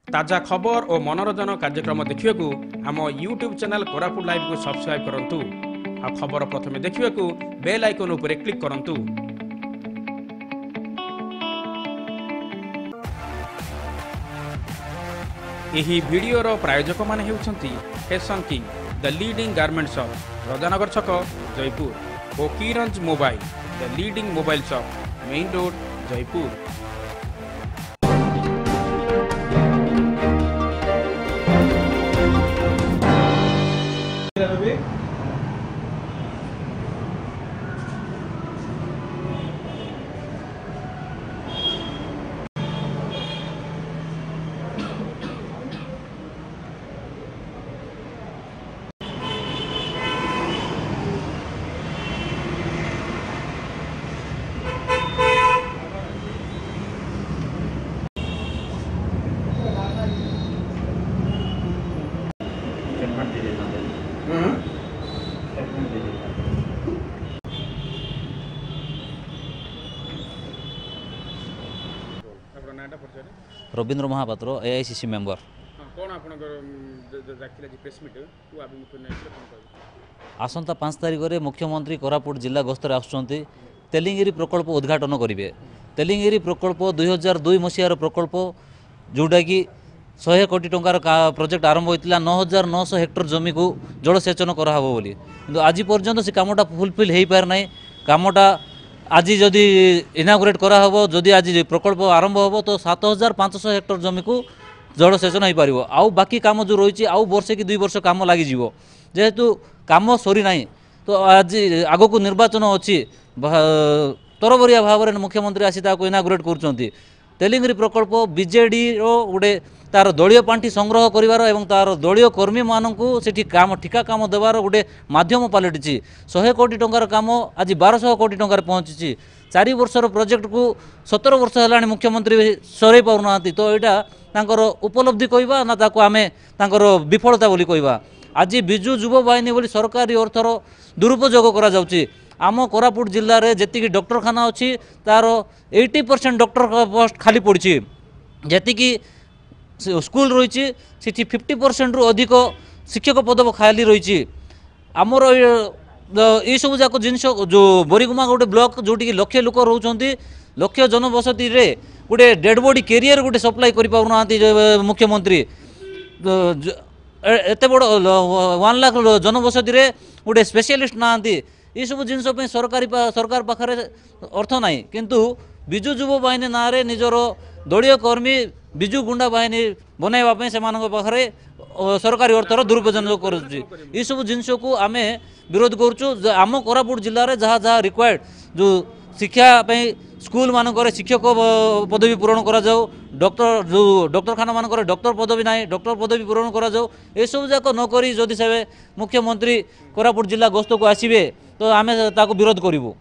ताजा खबर और मनोरंजन कार्यक्रम देखिए आम यूट्यूब चैनल कोरापुट लाइव को सब्सक्राइब करंतु आ खबर प्रथमे देखिए बेल आइकन उपरे क्लिक करंतु। एही वीडियोर प्रायोजक माने हेउछंती fashion king the leading garment shop Rajanagar छक जयपुर और किरंज mobile the leading mobile shop main road Jaipur. Rabindra Mahapatra AICC member. आसंता 5 तारिख में मुख्यमंत्री कोरापुट जिला गस्तर आसुचंती तेलिंगिरी प्रकल्प उद्घाटन करेंगे। तेलिंगिरी प्रकल्प 2002 मसीतार प्रकल्प जोटा कि 100 कोटी टंकार प्रोजेक्ट आरंभ होता 9900 हेक्टर जमी को जलसेचन कराहब बोली किंतु आज पर्यंत से कामटा फुलफिल हो पार ना। कामटा आज जदि इनागुरेट कराहब जदि आज प्रकल्प आरंभ हो तो 7500 हेक्टर जमी को जलसेचन हो पार। आउ बाकी काम जो रही आउ वर्षे कि 2 वर्ष काम लग जेहेतु काम सरी ना तो आज आग को निर्वाचन अच्छी तरबरिया भाव में मुख्यमंत्री आसी इनागुरेट कर तेलिंगिरी प्रकल्प बीजेडी गोटे तार दलीय पांठी संग्रह करिवार एवं तार दलीय कर्मी मानकू सेठी काम ठिका काम देवार गोटे माध्यम पलटि 100 कोटी टंकार काम आज 1200 कोटी टंकार पहुँची 4 वर्षर प्रोजेक्ट को 17 वर्ष है मुख्यमंत्री सर पाऊना तो यहाँ उपलब्धि कहवा ना ताको आमे तांकर विफलता बोली कहवा। आज बिजु युव बाहिनी बोली सरकारी अर्थर दुरुपयोग करा जाउची। आम कोरापुट जिले में जी डॉक्टरखाना अच्छी तार 80% डॉक्टर पोस्ट खाली पड़ी जी स्कूल रही 50% रु अधिक शिक्षक पद खाली रही। आमर ये सब जाक जिन जो बोरीगुमा गोटे ब्लॉक जोटि लक्षे लोक रोचे लक्ष जनबसती रे गोटे डेड बॉडी कैरियर गोटे सप्लाई कर मुख्यमंत्री एत बड़ 1 लाख जनबसती रे गोटे स्पेशलिस्ट ना ये सब जिन सरकार पाखे अर्थ ना किंतु बिजु युव बाहिनी ना रे निजर दलीय कर्मी बिजु गुंडा बाहिनी बनवाई से पाखे सरकारी अर्थर दुरुपयोग कर सब जिनस को आम विरोध करुँ। आम कोरापुट जिले में जहाँ जहाँ रिक्वायर्ड जो शिक्षा स्कूल मानक शिक्षक पदवी पूरण करा जाऊ डॉक्टर जो डॉक्टरखाना मानक डॉक्टर पदवी ना डॉक्टर पदवी पूरण करा जाऊ ये सब जाक नक जदि से मुख्यमंत्री कोरापुट जिला गस्त को आसबे तो आम विरोध करूँ।